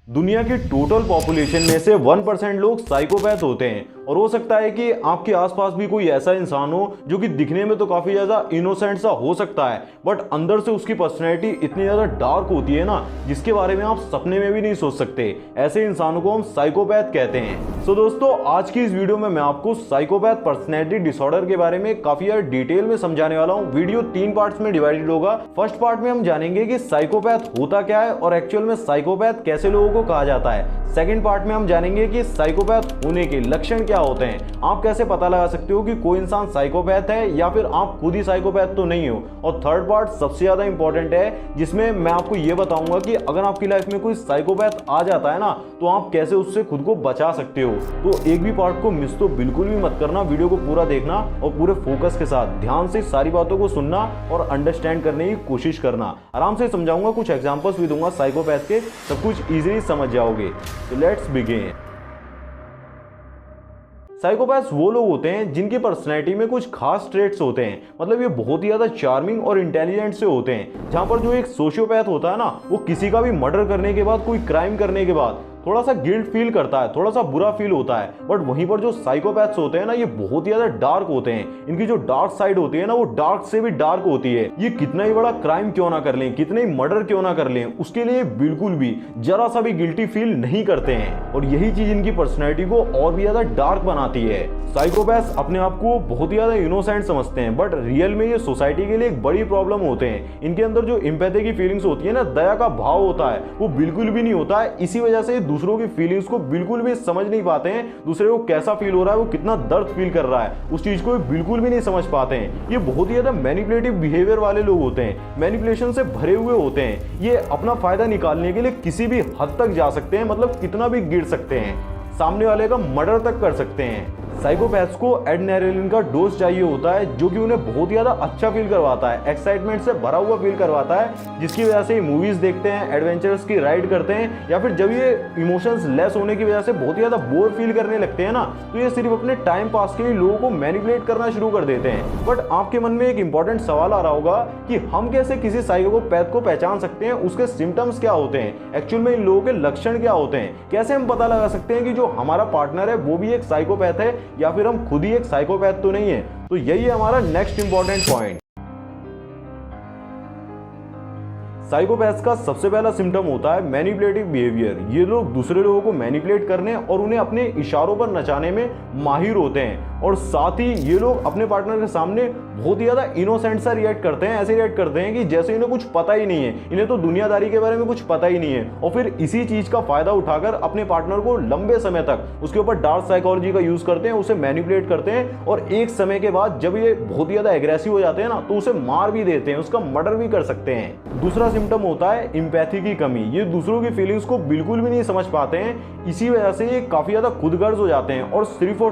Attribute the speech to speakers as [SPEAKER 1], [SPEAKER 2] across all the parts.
[SPEAKER 1] दुनिया की total population में से 1% लोग साइकोपैथ होते हैं और हो सकता है कि आपके आसपास भी कोई ऐसा इंसान हो जो कि दिखने में तो काफी ज्यादा इनोसेंट सा हो सकता है, बट अंदर से उसकी पर्सनैलिटी इतनी ज्यादा डार्क होती है ना, जिसके बारे में आप सपने में भी नहीं सोच सकते। ऐसे इंसानों को हम साइकोपैथ कहते हैं। सो दोस्तों, आज की इस वीडियो में मैं आपको साइकोपैथ पर्सनैलिटी डिसऑर्डर के बारे में काफी ज्यादा डिटेल में समझाने वाला हूँ। वीडियो 3 पार्ट्स में डिवाइडेड होगा। फर्स्ट पार्ट में हम जानेंगे कि साइकोपैथ होता क्या है और एक्चुअल में साइकोपैथ कैसे लोगों को कहा जाता है। सेकंड पार्ट में हम जानेंगे कि साइकोपैथ होने के लक्षण क्या होते हैं, आप कैसे पता लगा सकते हो कि कोई इंसान साइकोपैथ है या फिर आप खुद ही साइकोपैथ तो नहीं हो। और थर्ड पार्ट सबसे ज्यादा इंपॉर्टेंट है, जिसमें मैं आपको ये बताऊंगा कि अगर आपकी लाइफ में कोई साइकोपैथ आ जाता है ना, तो आप कैसे उससे खुद को बचा सकते हो। तो एक भी पार्ट को मिस तो बिल्कुल भी मत करना, वीडियो को पूरा देखना और पूरे फोकस के साथ ध्यान से सारी बातों को सुनना और अंडरस्टैंड करने की कोशिश करना। आराम से समझाऊंगा, कुछ एग्जांपल्स भी दूंगा साइकोपैथ के, सब कुछ इजीली समझ जाओगे। तो लेट्स बिगिन। साइकोपैथ्स वो लोग होते हैं जिनकी पर्सनैलिटी में कुछ खास ट्रेट्स होते हैं, मतलब ये बहुत ही ज्यादा चार्मिंग और इंटेलिजेंट से होते हैं। जहां पर जो एक सोशियोपैथ होता है ना, वो किसी का भी मर्डर करने के बाद, कोई क्राइम करने के बाद थोड़ा सा गिल्ट फील करता है, थोड़ा सा बुरा फील होता है। बट वहीं पर जो साइकोपैथ्स होते हैं ना, ये बहुत ही ज्यादा डार्क होते हैं। इनकी जो डार्क साइड होती है ना, वो डार्क से भी डार्क होती है। ये कितना ही बड़ा क्राइम क्यों ना कर लें, कितने ही मर्डर क्यों ना कर लें, उसके लिए बिल्कुल भी जरा सा भी गिल्टी फील नहीं करते हैं। और यही चीज इनकी पर्सनैलिटी को और भी ज्यादा डार्क बनाती है। साइकोपैथ्स अपने आप को बहुत ही ज्यादा इनोसेंट समझते हैं, बट रियल में ये सोसाइटी के लिए एक बड़ी प्रॉब्लम होते हैं। इनके अंदर जो एम्पैथी की फीलिंग्स होती है ना, दया का भाव होता है, वो बिल्कुल भी नहीं होता है। इसी वजह से दूसरों की फीलिंग्स को बिल्कुल भी समझ नहीं पाते हैं। दूसरे को कैसा फील हो रहा है, वो कितना दर्द फील कर रहा है, उस चीज को बिल्कुल भी नहीं समझ पाते हैं। ये बहुत ही ज्यादा मैनिपुलेटिव बिहेवियर वाले लोग होते हैं, मैनिपुलेशन से भरे हुए होते हैं। ये अपना फायदा निकालने के लिए किसी भी हद तक जा सकते हैं, मतलब कितना भी गिर सकते हैं, सामने वाले का मर्डर तक कर सकते हैं। साइकोपैथ्स को एड्रेनालिन का डोज चाहिए होता है, जो कि उन्हें बहुत ही ज्यादा अच्छा फील करवाता है, एक्साइटमेंट से भरा हुआ फील करवाता है, जिसकी वजह से मूवीज देखते हैं, एडवेंचर्स की राइड करते हैं, या फिर जब ये इमोशंस लेस होने की वजह से बहुत ही ज्यादा बोर फील करने लगते हैं ना, तो ये सिर्फ अपने टाइम पास के लिए लोगों को मैनिपुलेट करना शुरू कर देते हैं। बट आपके मन में एक इंपॉर्टेंट सवाल आ रहा होगा कि हम कैसे किसी साइकोपैथ को पहचान सकते हैं, उसके सिम्टम्स क्या होते हैं, एक्चुअल में इन लोगों के लक्षण क्या होते हैं, कैसे हम पता लगा सकते हैं कि जो हमारा पार्टनर है वो भी एक साइकोपैथ है या फिर हम खुद ही एक साइकोपैथ तो नहीं है। तो यही है हमारा नेक्स्ट इंपॉर्टेंट पॉइंट। साइकोपैथ्स का सबसे पहला सिम्टम होता है मैनिपुलेटिव बिहेवियर। ये लोग दूसरे लोगों को मैनिपुलेट करने और उन्हें अपने इशारों पर नचाने में माहिर होते हैं, और साथ ही ये लोग अपने पार्टनर के सामने बहुत ही ज्यादा इनोसेंट सा रिएक्ट करते हैं। ऐसे रिएक्ट करते हैं कि जैसे इन्हें कुछ पता ही नहीं है, इन्हें तो दुनियादारी के बारे में कुछ पता ही नहीं है, और फिर इसी चीज का फायदा उठाकर अपने पार्टनर को लंबे समय तक उसके ऊपर डार्क साइकोलॉजी का यूज करते हैं, उसे मैनिपुलेट करते हैं, और एक समय के बाद जब ये बहुत ही ज्यादा एग्रेसिव हो जाते हैं ना, तो उसे मार भी देते हैं, उसका मर्डर भी कर सकते हैं। दूसरा सिम्टम होता है एम्पैथी की कमी। ये दूसरों की फीलिंग्स को बिल्कुल भी नहीं समझ पाते हैं, इसी वजह से ये काफी ज्यादा खुदगर्ज हो जाते हैं और सिर्फ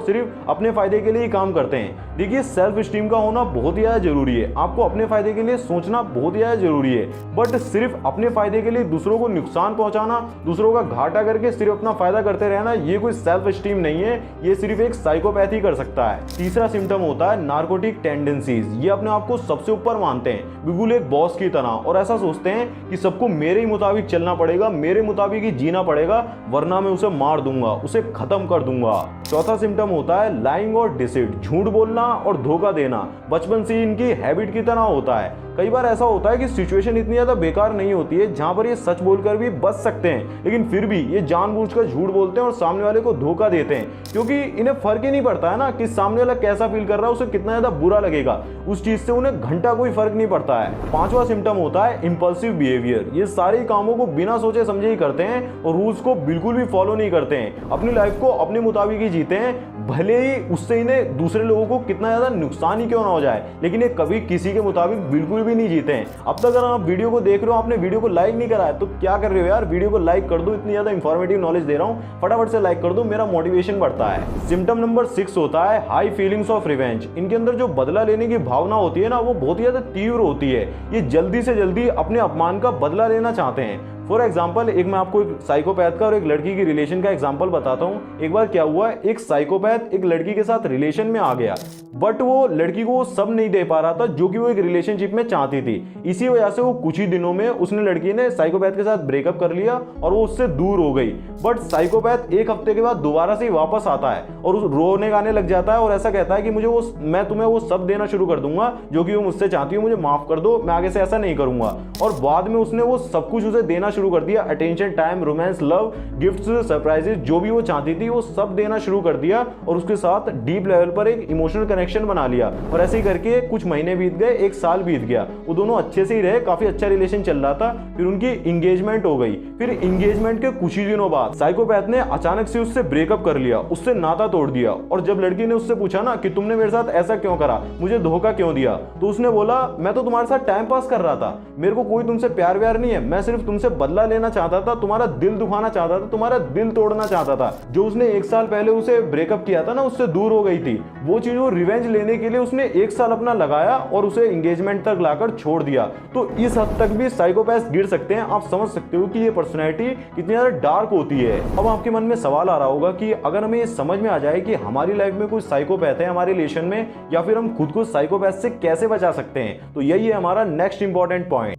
[SPEAKER 1] अपने फायदे के लिए ही काम करते हैं। देखिए, सेल्फ स्टीम का होना बहुत ही ज्यादा जरूरी है, आपको अपने फायदे के लिए सोचना बहुत ही ज्यादा जरूरी है, बट सिर्फ अपने फायदे के लिए दूसरों को नुकसान पहुंचाना, दूसरों का घाटा करके सिर्फ अपना फायदा करते रहना, ये कोई सेल्फ स्टीम नहीं है, ये सिर्फ एक साइकोपैथी कर सकता है। तीसरा सिम्टम होता है नार्कोटिक टेंडेंसीज। ये अपने आप को सबसे ऊपर मानते हैं, बिल्कुल एक बॉस की तरह, और ऐसा सोचते हैं कि सबको मेरे ही मुताबिक चलना पड़ेगा, मेरे मुताबिक ही जीना पड़ेगा, वरना मैं उसे मार दूंगा, उसे खत्म कर दूंगा। चौथा सिम्टम होता है लाइंग और डिसीट, झूठ बोलना और धोखा देना। बचपन से इनकी हैबिट की तरह होता है। कई बार ऐसा होता है कि सिचुएशन इतनी ज्यादा बेकार नहीं होती है जहां पर ये सच बोलकर भी बच सकते हैं, लेकिन फिर भी ये जानबूझकर झूठ बोलते हैं और सामने वाले को धोखा देते हैं, क्योंकि इन्हें फर्क ही नहीं पड़ता है ना कि सामने वाला कैसा फील कर रहा है, उसे कितना ज्यादा बुरा लगेगा, उस चीज से उन्हें घंटा कोई फर्क नहीं पड़ता है। पांचवा सिम्टम होता है इंपल्सिव बिहेवियर। ये सारे कामों को बिना सोचे समझे ही करते हैं और रूल्स को बिल्कुल भी फॉलो नहीं करते हैं, अपनी लाइफ को अपने मुताबिक ही जीते हैं, भले ही उससे इन्हें दूसरे लोगों को कितना ज्यादा नुकसान ही क्यों ना हो जाए, लेकिन ये कभी किसी के मुताबिक बिल्कुल भी नहीं जीते हैं। अब तक अगर आप वीडियो को देख रहे हो, आपने वीडियो को लाइक नहीं करा है, तो क्या कर रहे हो यार, वीडियो को लाइक कर दो, इतनी ज्यादा इंफॉर्मेटिव नॉलेज दे रहा हूं, फटाफट से लाइक कर दो, मेरा मोटिवेशन बढ़ता है। सिम्टम नंबर 6 होता है हाई फीलिंग्स ऑफ रिवेंज। इनके अंदर जो बदला लेने की भावना होती है ना, वो बहुत ही ज्यादा तीव्र होती है। ये जल्दी से जल्दी अपने अपमान का बदला लेना चाहते हैं। फॉर एग्जाम्पल एक मैं आपको एक साइकोपैथ का और एक लड़की की रिलेशन का एग्जाम्पल बताता हूँ। एक बार क्या हुआ, एक साइकोपैथ एक लड़की के साथ रिलेशन में आ गया, बट वो लड़की को सब नहीं दे पा रहा था जो कि वो एक रिलेशनशिप में चाहती थी। इसी वजह से वो कुछ ही दिनों में उसने लड़की ने साइकोपैथ के साथ ब्रेकअप कर लिया और वो उससे दूर हो गई। बट साइकोपैथ एक हफ्ते के बाद दोबारा से वापस आता है और उस रोने गाने लग जाता है और ऐसा कहता है कि मैं तुम्हें वो सब देना शुरू कर दूंगा जो कि वो मुझसे चाहती हूँ, मुझे माफ कर दो, मैं आगे से ऐसा नहीं करूंगा। और बाद में उसने वो सब कुछ उसे देना शुरू कर दिया, attention, time, romance, love, gifts, surprises, जो भी वो चाहती थी वो सब देना शुरू कर दिया और उसके साथ डीप लेवल पर एक इमोशनल कनेक्शन बना लिया। और ऐसे ही करके कुछ महीने बीत गए, एक साल बीत गया, वो दोनों अच्छे से ही रहे, काफी अच्छा रिलेशन चल रहा था। फिर उनकी इंगेजमेंट हो गई। फिर इंगेजमेंट के कुछ ही दिनों बाद साइकोपैथ ने अचानक से उससे ब्रेकअप कर लिया, उससे नाता तोड़ दिया। और जब लड़की ने उससे पूछा ना कि तुमने मेरे साथ ऐसा क्यों करा, मुझे धोखा क्यों दिया, तो उसने बोला मैं तो तुम्हारे साथ टाइम पास कर रहा था, मेरे को कोई तुमसे प्यार व्यार नहीं है, मैं सिर्फ तुमसे बदला लेना चाहता था, तुम्हारा दिल दुखाना चाहता था, तुम्हारा दिल तोड़ना चाहता था। जो उसने एक साल पहले उसे ब्रेकअप किया था ना, उससे दूर हो गई थी, वो चीज वो रिवेंज लेने के लिए उसने एक साल अपना लगाया और उसे एंगेजमेंट तक लाकर छोड़ दिया। तो इस हद तक भी साइकोपैथ गिर सकते हैं। आप समझ सकते हो कि ये पर्सनैलिटी कितनी ज्यादा डार्क होती है। अब आपके मन में सवाल आ रहा होगा कि अगर हमें ये समझ में आ जाए कि हमारी लाइफ में कोई साइकोपैथ है हमारे रिलेशन में, या फिर हम खुद को साइकोपैथ से कैसे बचा सकते हैं, तो यही है हमारा नेक्स्ट इंपॉर्टेंट पॉइंट।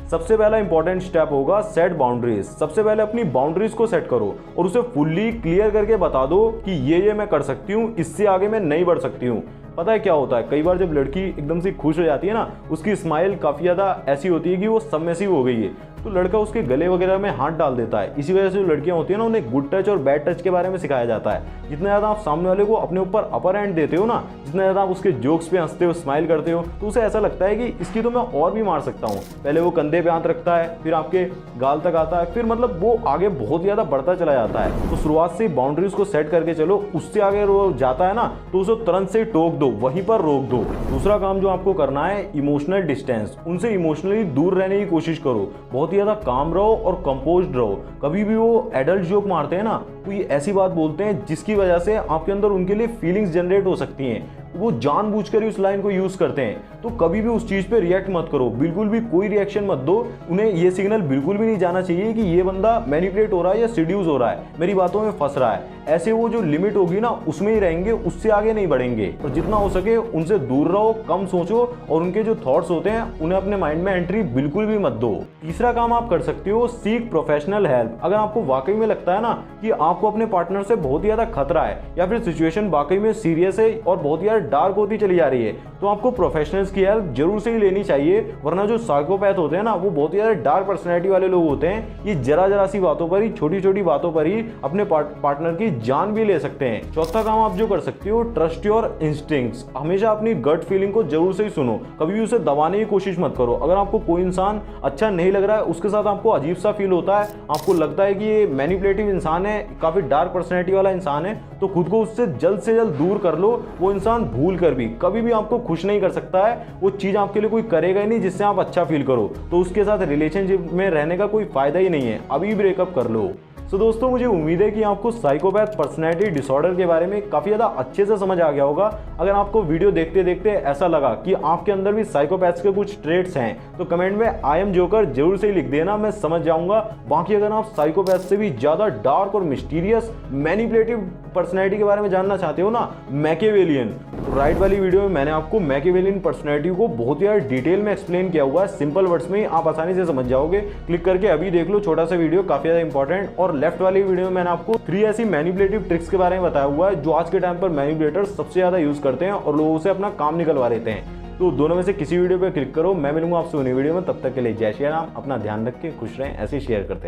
[SPEAKER 1] सबसे पहला इंपॉर्टेंट स्टेप होगा सेट बाउंड्रीज। सबसे पहले अपनी बाउंड्रीज को सेट करो और उसे फुल्ली क्लियर करके बता दो कि ये मैं कर सकती हूँ, इससे आगे मैं नहीं बढ़ सकती हूँ। पता है क्या होता है, कई बार जब लड़की एकदम से खुश हो जाती है ना, उसकी स्माइल काफ़ी ज़्यादा ऐसी होती है कि वो सबमिसिव हो गई है, तो लड़का उसके गले वगैरह में हाथ डाल देता है। इसी वजह से जो लड़कियां होती है ना, उन्हें गुड टच और बैड टच के बारे में सिखाया जाता है। जितना ज़्यादा आप सामने वाले को अपने ऊपर अपर हैंड देते हो ना, जितना ज़्यादा आप उसके जोक्स पे हंसते हो, स्माइल करते हो, तो उसे ऐसा लगता है कि इसकी तो मैं और भी मार सकता हूँ। पहले वो कंधे पे हाथ रखता है, फिर आपके गाल तक आता है, फिर मतलब वो आगे बहुत ज़्यादा बढ़ता चला जाता है। तो शुरुआत से बाउंड्रीज को सेट करके चलो, उससे आगे वो जाता है ना, तो उसे तुरंत से टोक दो, वहीं पर रोक दो। दूसरा काम जो आपको करना है, इमोशनल डिस्टेंस। उनसे इमोशनली दूर रहने की कोशिश करो, बहुत ही ज़्यादा काम रहो और कंपोज्ड रहो। कभी भी वो एडल्ट जोक मारते हैं ना, तो ये ऐसी बात बोलते हैं जिसकी वजह से आपके अंदर उनके लिए फीलिंग्स जनरेट हो सकती हैं। वो जानबूझकर ही उस लाइन को यूज करते हैं। तो कभी भी उस चीज पे रिएक्ट मत करो, बिल्कुल भी कोई रिएक्शन मत दो। उन्हें ये सिग्नल बिल्कुल भी नहीं जाना चाहिए कि ये बंदा मैनिपुलेट हो रहा है या सीड्यूस हो रहा है, मेरी बातों में फंस रहा है। ऐसे वो जो लिमिट होगी ना, उसमें ही रहेंगे, उससे आगे नहीं बढ़ेंगे। और जितना हो सके उनसे दूर रहो, कम सोचो और उनके जो थॉट्स होते हैं उन्हें अपने माइंड में एंट्री बिल्कुल भी मत दो। तीसरा काम आप कर सकते हो, सीक प्रोफेशनल हेल्प। अगर आपको वाकई में लगता है ना कि आपको अपने पार्टनर से बहुत ही ज्यादा खतरा है या फिर सिचुएशन वाकई में सीरियस है और बहुत ही ज्यादा डार्क होती चली जा रही है, तो आपको प्रोफेशनल्स की हेल्प जरूर से ही लेनी चाहिए। वरना जो साइकोपैथ होते हैं ना, वो बहुत ही ज्यादा डार्क पर्सनैलिटी वाले लोग होते हैं। ये जरा सी बातों पर ही, छोटी छोटी बातों पर ही अपने पार्टनर की जान भी ले सकते हैं। चौथा काम आप जो कर सकते हो, ट्रस्ट योर इंस्टिंक्ट्स। हमेशा अपनी गट फीलिंग को जरूर से ही सुनो, कभी भी उसे दबाने की कोशिश मत करो। अगर आपको कोई इंसान अच्छा नहीं लग रहा है, उसके साथ आपको अजीब सा फील होता है, आपको लगता है कि ये मैनिपुलेटिव इंसान है, काफी डार्क पर्सनैलिटी वाला इंसान है, तो खुद को उससे जल्द से जल्द दूर कर लो। वो इंसान भूल कर भी कभी भी आपको खुश नहीं कर सकता है। वो चीज आपके लिए कोई करेगा ही नहीं जिससे आप अच्छा फील करो, तो उसके साथ रिलेशनशिप में रहने का कोई फायदा ही नहीं है। अभी ब्रेकअप कर लो। तो दोस्तों, मुझे उम्मीद है कि आपको साइकोपैथ पर्सनैलिटी डिसऑर्डर के बारे में काफ़ी ज़्यादा अच्छे से समझ आ गया होगा। अगर आपको वीडियो देखते देखते ऐसा लगा कि आपके अंदर भी साइकोपैथ्स के कुछ ट्रेट्स हैं, तो कमेंट में आई एम जोकर जरूर से ही लिख देना, मैं समझ जाऊंगा। बाकी अगर आप साइकोपैथ से भी ज़्यादा डार्क और मिस्टीरियस मैनिपुलेटिव पर्सनैलिटी के बारे में जानना चाहते हो ना, मैकियावेलियन, तो राइट वाली वीडियो में मैंने आपको मैकियावेलियन पर्सनैलिटी को बहुत ही डिटेल में एक्सप्लेन किया हुआ है। सिंपल वर्ड्स में ही आप आसानी से समझ जाओगे। क्लिक करके अभी देख लो, छोटा सा वीडियो, काफ़ी ज़्यादा इंपॉर्टेंट। और लेफ्ट वाली वीडियो में मैंने आपको 3 ऐसी मैनिपुलेटिव ट्रिक्स के बारे में बताया हुआ है जो आज के टाइम पर मैनिपुलेटर्स सबसे ज़्यादा यूज़ करते हैं और लोगों से अपना काम निकलवा लेते हैं। तो दोनों में से किसी वीडियो पर क्लिक करो। मैं मिलूंगा आपसे उन्हीं वीडियो में, तब तक के लिए जय श्री राम। अपना ध्यान रख के खुश रहें, ऐसे शेयर करते हैं।